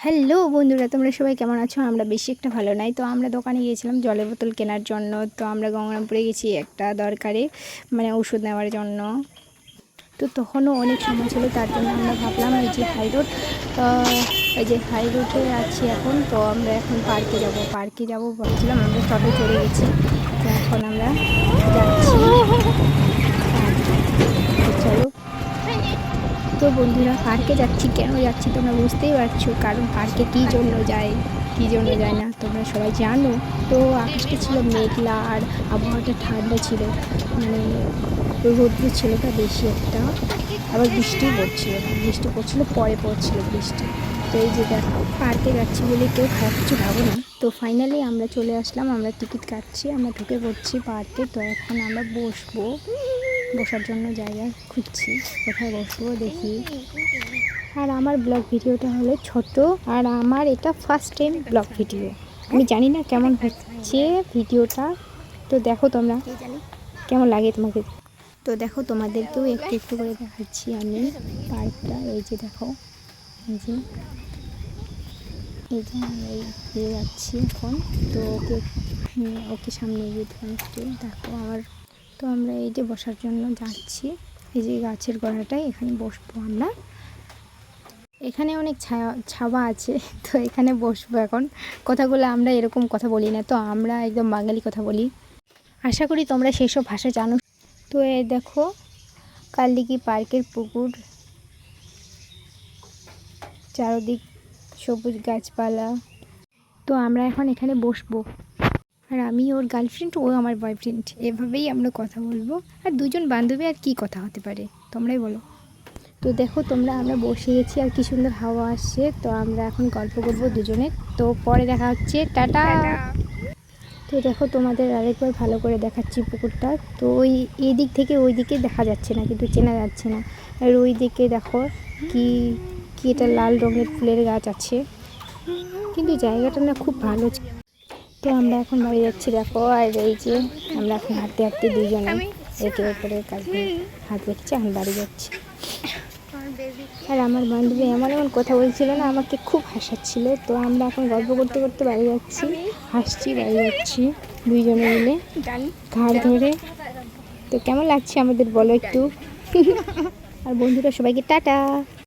Hello বন্ধুরা, তোমরা সবাই কেমন আছো? আমরা বেশি একটা ভালো নাই। তো আমরা দোকানে গিয়েছিলাম জলের বোতল কেনার জন্য। তো আমরা গঙ্গারামপুরে গেছি একটা দরকারে, মানে ওষুধ নেওয়ার জন্য। তো তখনও অনেক সময় ছিল, তার জন্য আমরা ভাবলাম এই যে হাই রোডে আছি এখন। তো আমরা এখন পার্কে যাব বলছিলাম। আমরা টোটো চড়ে গেছি। তো এখন আমরা যাচ্ছি। চলো। তো বন্ধুরা, পার্কে যাচ্ছি, কেন যাচ্ছি তোমরা বুঝতেই পারছো। কারণ পার্কে কী জন্য যায় না তোমরা সবাই জানো। তো আকাশটা ছিল মেঘলা আর আবহাওয়াটা ঠান্ডা ছিল, মানে রৌদ্র ছিল না বেশি একটা। আবার বৃষ্টি পড়ছিল, পরে পড়ছিল বৃষ্টি। তো এই যে দেখো, পার্কে যাচ্ছি বলে কেউ খারাপ কিছু ভাবো না। তো ফাইনালি আমরা চলে আসলাম, আমরা টিকিট কাটছি, আমরা ঢুকে পড়ছি পার্কে। তো এখন আমরা বসার জন্য জায়গা খুঁজছি, কোথায় বসবো দেখি। আর আমার ব্লগ ভিডিওটা হলো ছোট, আর আমার এটা ফার্স্ট টাইম ব্লগ ভিডিও। আমি জানি না কেমন হচ্ছে ভিডিওটা। তো দেখো তোমরা, কেমন লাগে তোমাকে। তো দেখো, তোমাদেরকেও একটু একটু করে দেখাচ্ছি আমি পার্কটা। এই যে দেখো, এই যে এই যাচ্ছি এখন। তো ওকে সামনে গিয়ে একটু দেখো আমার। তো আমরা এই যে বসার জন্য যাচ্ছি, এই যে গাছের গোড়াটায়, এখানে বসবো আমরা। এখানে অনেক ছাওয়া আছে, তো এখানে বসবো এখন। কথাগুলো আমরা এরকম কথা বলি না, তো আমরা একদম বাঙালি কথা বলি। আশা করি তোমরা সেসব ভাষা জানো। তো এই দেখো, কালদিঘি পার্কের পুকুর, চারদিক সবুজ গাছপালা। তো আমরা এখন এখানে বসবো, আর আমি ওর গার্লফ্রেন্ড, ও আমার বয়ফ্রেন্ড, এভাবেই আমরা কথা বলবো। আর দুজন বান্ধবী, আর কি কথা হতে পারে তোমরাই বলো। তো দেখো তোমরা, আমরা বসে গেছি আর কি সুন্দর হাওয়া আসছে। তো আমরা এখন গল্প করবো দুজনে। তো পরে দেখা হচ্ছে, টাটা। তো দেখো, তোমাদের আরেকবার ভালো করে দেখাচ্ছি পুকুরটা। তো এই দিক থেকে ওই দিকে দেখা যাচ্ছে না, কিন্তু চেনা যাচ্ছে না। আর ওই দিকে দেখো কি কি এটা লাল রঙের ফুলের গাছ আছে, কিন্তু জায়গাটা না খুব ভালো। তো আমরা এখন বাড়ি যাচ্ছি দেখো। আর এই যে আমরা এখন হাঁটতে হাঁটতে দুজনে একে অপরের কাছে হাত রেখেছি, এখন বাড়ি যাচ্ছি। আর আমার বান্ধবী এমন কথা বলছিল না, আমাকে খুব হাসাচ্ছিল। তো আমরা এখন গল্প করতে করতে বাড়ি যাচ্ছি, হাসছি, বাড়ি যাচ্ছি দুইজনে মিলে ঘাড় ধরে। তো কেমন লাগছে আমাদের বলো একটু। আর বন্ধুরা সবাইকে টাটা।